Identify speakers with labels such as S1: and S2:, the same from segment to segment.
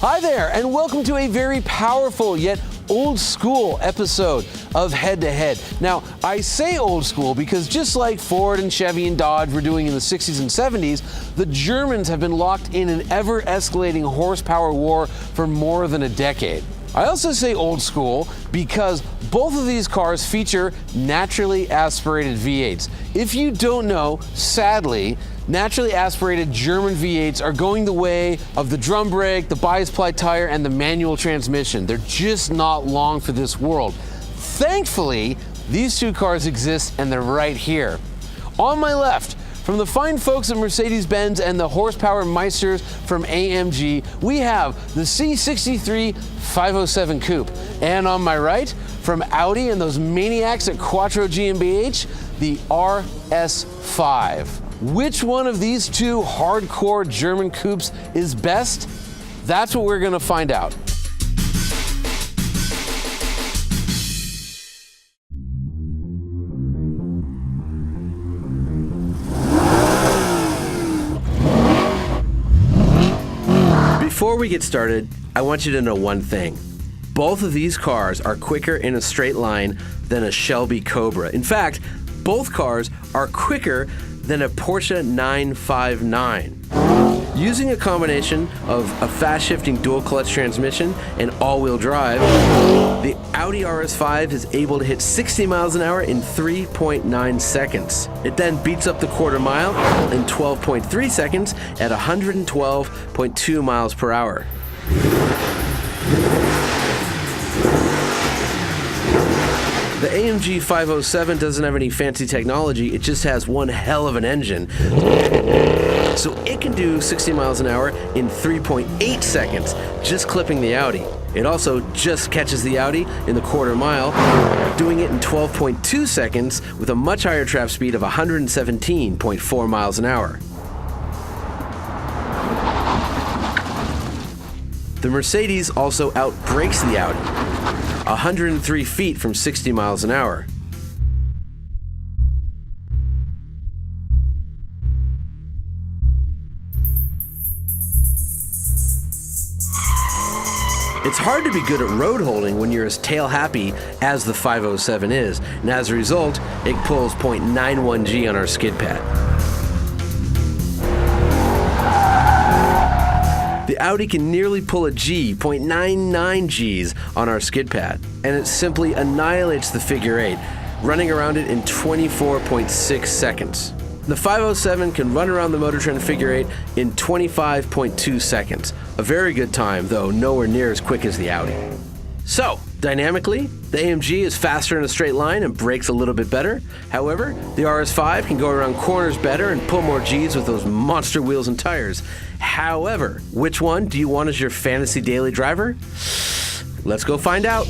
S1: Hi there, and welcome to a very powerful yet old school episode of Head to Head. Now, I say old school because just like Ford and Chevy and Dodge were doing in the 60s and 70s, the Germans have been locked in an ever-escalating horsepower war for more than a decade. I also say old school because both of these cars feature naturally aspirated V8s. If you don't know, sadly, naturally aspirated German V8s are going the way of the drum brake, the bias ply tire, and the manual transmission. They're just not long for this world. Thankfully, these two cars exist and they're right here. On my left, from the fine folks at Mercedes-Benz and the horsepower meisters from AMG, we have the C63 507 Coupe. And on my right, from Audi and those maniacs at Quattro GmbH, the RS5. Which one of these two hardcore German coupes is best? That's what we're gonna find out. Before we get started, I want you to know one thing. Both of these cars are quicker in a straight line than a Shelby Cobra. In fact, both cars are quicker than a Porsche 959. Using a combination of a fast-shifting dual-clutch transmission and all-wheel drive, the Audi RS5 is able to hit 60 miles an hour in 3.9 seconds. It then beats up the quarter mile in 12.3 seconds at 112.2 miles per hour. The AMG 507 doesn't have any fancy technology, it just has one hell of an engine. So it can do 60 miles an hour in 3.8 seconds, just clipping the Audi. It also just catches the Audi in the quarter mile, doing it in 12.2 seconds with a much higher trap speed of 117.4 miles an hour. The Mercedes also outbrakes the Audi, 103 feet from 60 miles an hour. It's hard to be good at road holding when you're as tail happy as the 507 is, and as a result, it pulls 0.91 G on our skid pad. The Audi can nearly pull a G, 0.99 Gs on our skid pad, and it simply annihilates the figure eight, running around it in 24.6 seconds. The 507 can run around the Motor Trend figure eight in 25.2 seconds. A very good time, though nowhere near as quick as the Audi. So, dynamically, the AMG is faster in a straight line and brakes a little bit better. However, the RS5 can go around corners better and pull more Gs with those monster wheels and tires. However, which one do you want as your fantasy daily driver? Let's go find out.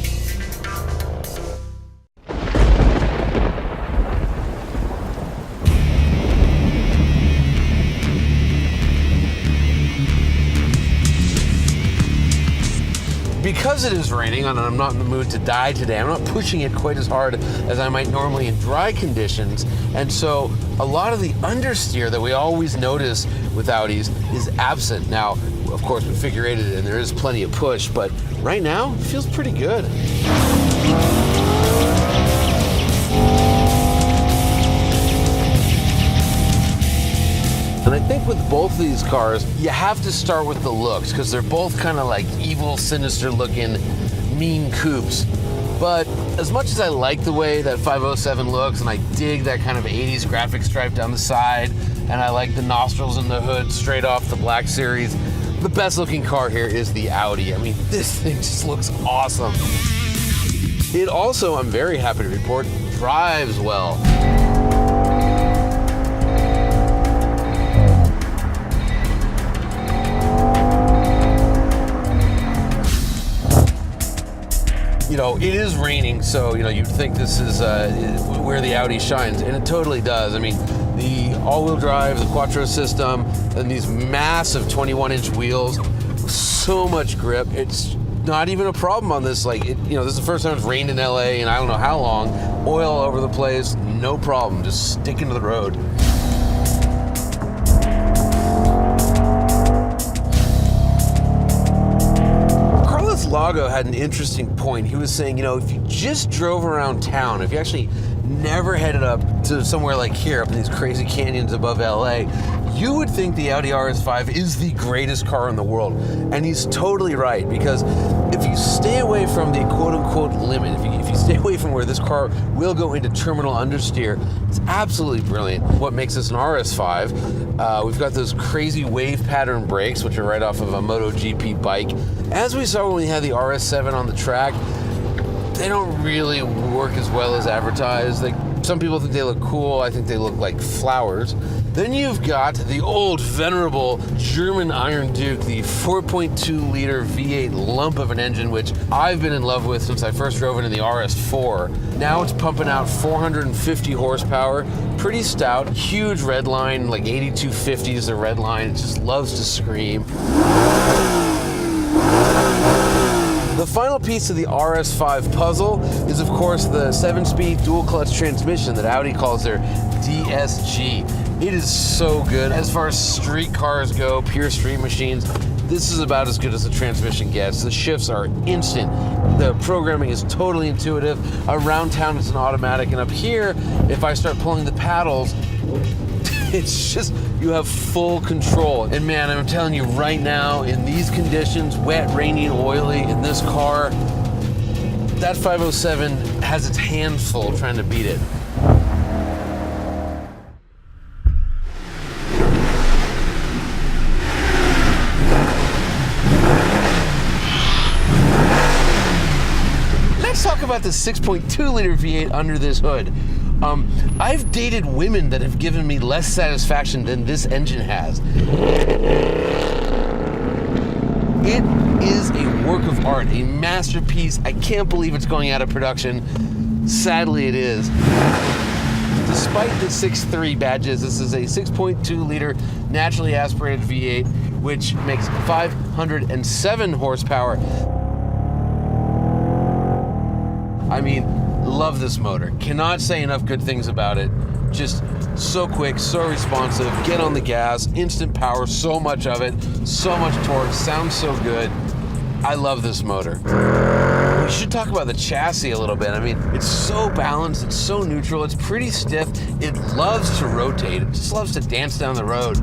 S1: Because it is raining and I'm not in the mood to die today, I'm not pushing it quite as hard as I might normally in dry conditions. And so a lot of the understeer that we always notice with Audis is absent. Now, of course, we figure eight it and there is plenty of push, but right now it feels pretty good. And I think with both of these cars, you have to start with the looks because they're both kind of like evil, sinister looking, mean coupes. But as much as I like the way that 507 looks and I dig that kind of 80s graphic stripe down the side and I like the nostrils and the hood straight off the Black Series, the best looking car here is the Audi. I mean, this thing just looks awesome. It also, I'm very happy to report, drives well. You know, it is raining, so, you'd think this is where the Audi shines, and it totally does. I mean, the all-wheel drive, the Quattro system, and these massive 21-inch wheels, so much grip. It's not even a problem on this. This is the first time it's rained in LA and I don't know how long. Oil all over the place, no problem, just sticking to the road. Lago had an interesting point. He was saying, if you just drove around town, if you actually never headed up to somewhere like here, up in these crazy canyons above LA, you would think the Audi RS5 is the greatest car in the world. And he's totally right, because if you stay away from the quote-unquote limit, if you stay away from where this car will go into terminal understeer, it's absolutely brilliant. What makes this an RS5? We've got those crazy wave pattern brakes, which are right off of a MotoGP bike. As we saw when we had the RS7 on the track, they don't really work as well as advertised. Some people think they look cool. I think they look like flowers. Then you've got the old venerable German Iron Duke, the 4.2 liter V8 lump of an engine, which I've been in love with since I first drove it in the RS4. Now it's pumping out 450 horsepower, pretty stout, huge red line, like 8250 is the red line. It just loves to scream. The final piece of the RS5 puzzle is, of course, the 7-speed dual-clutch transmission that Audi calls their DSG. It is so good. As far as street cars go, pure street machines, this is about as good as the transmission gets. The shifts are instant. The programming is totally intuitive. Around town, it's an automatic. And up here, if I start pulling the paddles, it's just, you have full control. And man, I'm telling you right now, in these conditions, wet, rainy, and oily, in this car, that 507 has its hands full trying to beat it. Let's talk about the 6.2 liter V8 under this hood. I've dated women that have given me less satisfaction than this engine has. It is a work of art, a masterpiece. I can't believe it's going out of production. Sadly, it is. Despite the 6.3 badges, this is a 6.2 liter naturally aspirated V8, which makes 507 horsepower. I mean, love this motor. Cannot say enough good things about it. Just so quick, so responsive, get on the gas, instant power, so much of it, so much torque, sounds so good. I love this motor. We should talk about the chassis a little bit. I mean, it's so balanced, it's so neutral, it's pretty stiff, it loves to rotate, it just loves to dance down the road.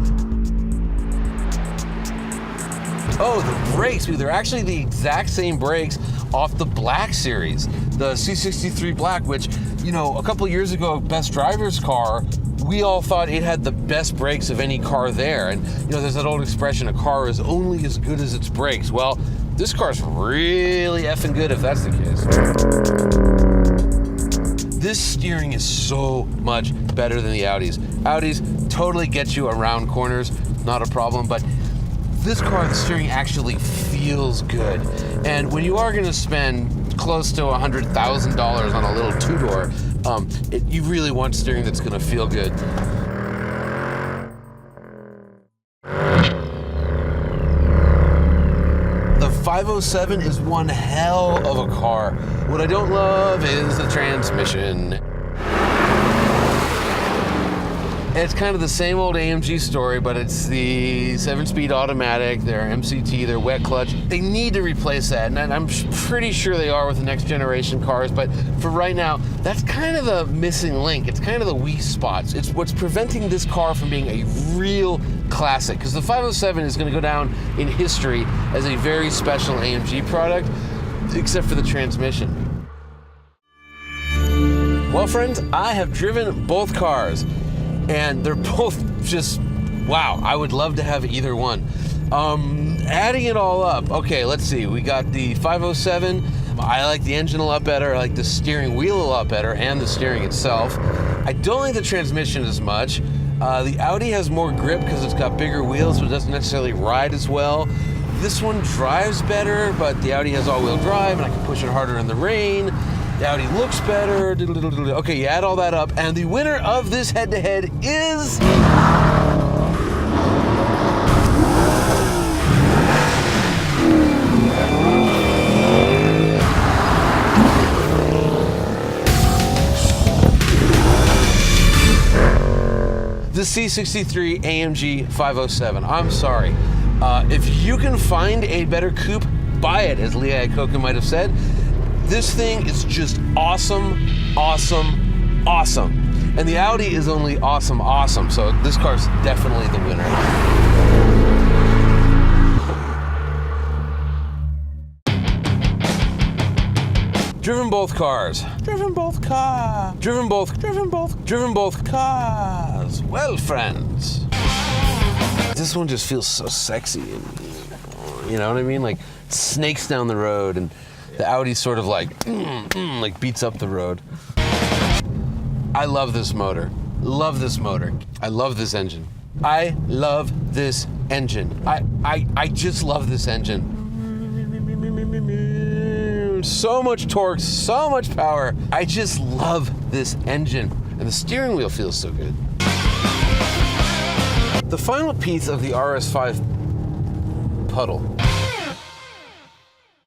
S1: Oh, the brakes, they're actually the exact same brakes off the Black series, the C63 Black, which, a couple years ago, Best Driver's car, we all thought it had the best brakes of any car there. And, there's that old expression, a car is only as good as its brakes. Well, this car's really effing good if that's the case. This steering is so much better than the Audis. Audis totally get you around corners, not a problem, but this car, the steering actually feels good. And when you are going to spend close to $100,000 on a little two-door, you really want steering that's going to feel good. The 507 is one hell of a car. What I don't love is the transmission. It's kind of the same old AMG story, but it's the 7-speed automatic, their MCT, their wet clutch. They need to replace that, and I'm pretty sure they are with the next generation cars, but for right now, that's kind of the missing link. It's kind of the weak spots. It's what's preventing this car from being a real classic, because the 507 is going to go down in history as a very special AMG product, except for the transmission. Well, friends, I have driven both cars. And they're both just, wow, I would love to have either one. Adding it all up, okay, let's see. We got the 507. I like the engine a lot better. I like the steering wheel a lot better and the steering itself. I don't like the transmission as much. The Audi has more grip because it's got bigger wheels, but it doesn't necessarily ride as well. This one drives better, but the Audi has all-wheel drive and I can push it harder in the rain. The Audi looks better. Okay, you add all that up, and the winner of this head-to-head is... the C63 AMG 507. I'm sorry. If you can find a better coupe, buy it, as Lee Iacocca might have said. This thing is just awesome, awesome, awesome. And the Audi is only awesome, awesome. So this car's definitely the winner. Driven both cars. Driven both cars. Driven both cars. Well, friends. This one just feels so sexy. And, you know what I mean? Like snakes down the road, and the Audi sort of like beats up the road. I love this motor. Love this motor. I love this engine. I love this engine. I just love this engine. So much torque, so much power. I just love this engine. And the steering wheel feels so good. The final piece of the RS5 puddle